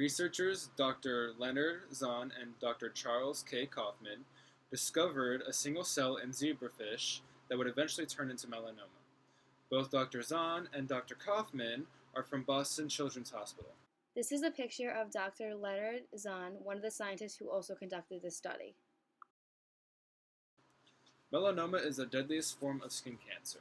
Researchers Dr. Leonard Zahn and Dr. Charles K. Kaufman discovered a single cell in zebrafish that would eventually turn into melanoma. Both Dr. Zahn and Dr. Kaufman are from Boston Children's Hospital. This is a picture of Dr. Leonard Zahn, one of the scientists who also conducted this study. Melanoma is the deadliest form of skin cancer.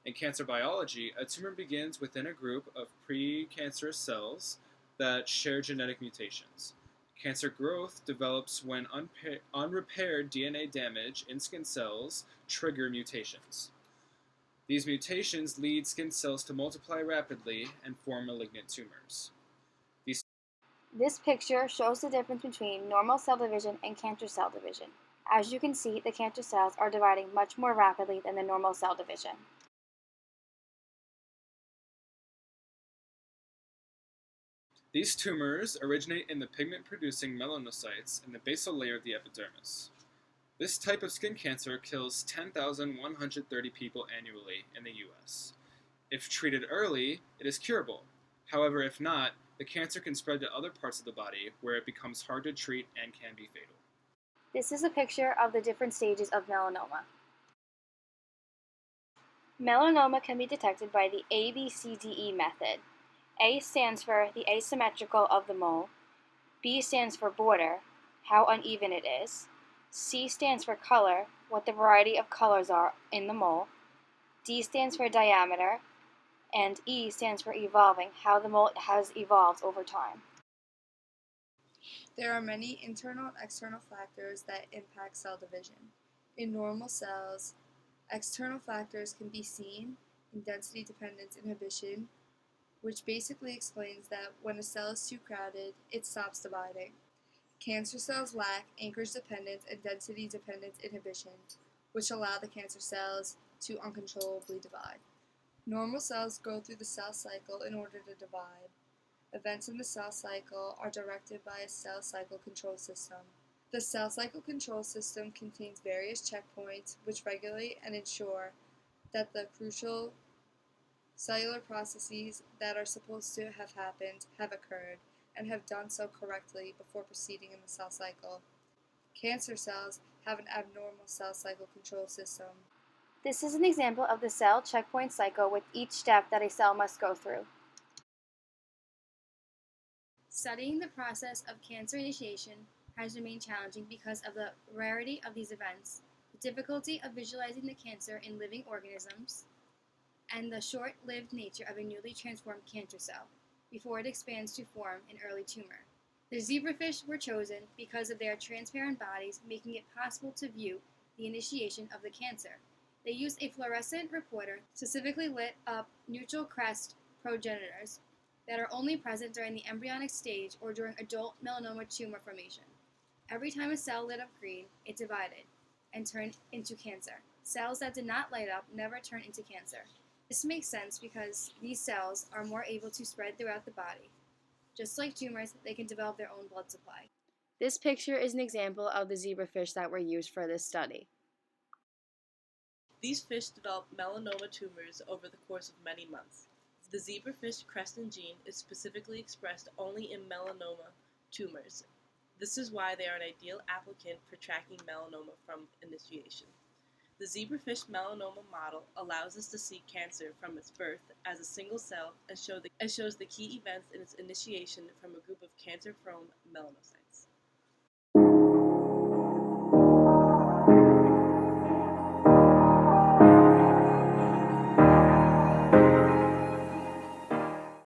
In cancer biology, a tumor begins within a group of precancerous cells that share genetic mutations. Cancer growth develops when unrepaired DNA damage in skin cells trigger mutations. These mutations lead skin cells to multiply rapidly and form malignant tumors. This picture shows the difference between normal cell division and cancer cell division. As you can see, the cancer cells are dividing much more rapidly than the normal cell division. These tumors originate in the pigment-producing melanocytes in the basal layer of the epidermis. This type of skin cancer kills 10,130 people annually in the U.S. If treated early, it is curable. However, if not, the cancer can spread to other parts of the body where it becomes hard to treat and can be fatal. This is a picture of the different stages of melanoma. Melanoma can be detected by the ABCDE method. A stands for the asymmetrical of the mole. B stands for border, how uneven it is. C stands for color, what the variety of colors are in the mole. D stands for diameter, and E stands for evolving, how the mole has evolved over time. There are many internal and external factors that impact cell division. In normal cells, external factors can be seen in density dependence inhibition, which basically explains that when a cell is too crowded, it stops dividing. Cancer cells lack anchorage dependence and density dependence inhibition, which allow the cancer cells to uncontrollably divide. Normal cells go through the cell cycle in order to divide. Events in the cell cycle are directed by a cell cycle control system. The cell cycle control system contains various checkpoints which regulate and ensure that the crucial cellular processes that are supposed to have happened have occurred and have done so correctly before proceeding in the cell cycle. Cancer cells have an abnormal cell cycle control system. This is an example of the cell checkpoint cycle with each step that a cell must go through. Studying the process of cancer initiation has remained challenging because of the rarity of these events, the difficulty of visualizing the cancer in living organisms, and the short-lived nature of a newly transformed cancer cell before it expands to form an early tumor. The zebrafish were chosen because of their transparent bodies, making it possible to view the initiation of the cancer. They used a fluorescent reporter, specifically lit up neutral crest progenitors that are only present during the embryonic stage or during adult melanoma tumor formation. Every time a cell lit up green, it divided and turned into cancer. Cells that did not light up never turned into cancer. This makes sense because these cells are more able to spread throughout the body. Just like tumors, they can develop their own blood supply. This picture is an example of the zebrafish that were used for this study. These fish develop melanoma tumors over the course of many months. The zebrafish crestin gene is specifically expressed only in melanoma tumors. This is why they are an ideal applicant for tracking melanoma from initiation. The zebrafish melanoma model allows us to see cancer from its birth as a single cell and shows the key events in its initiation from a group of cancer-prone melanocytes.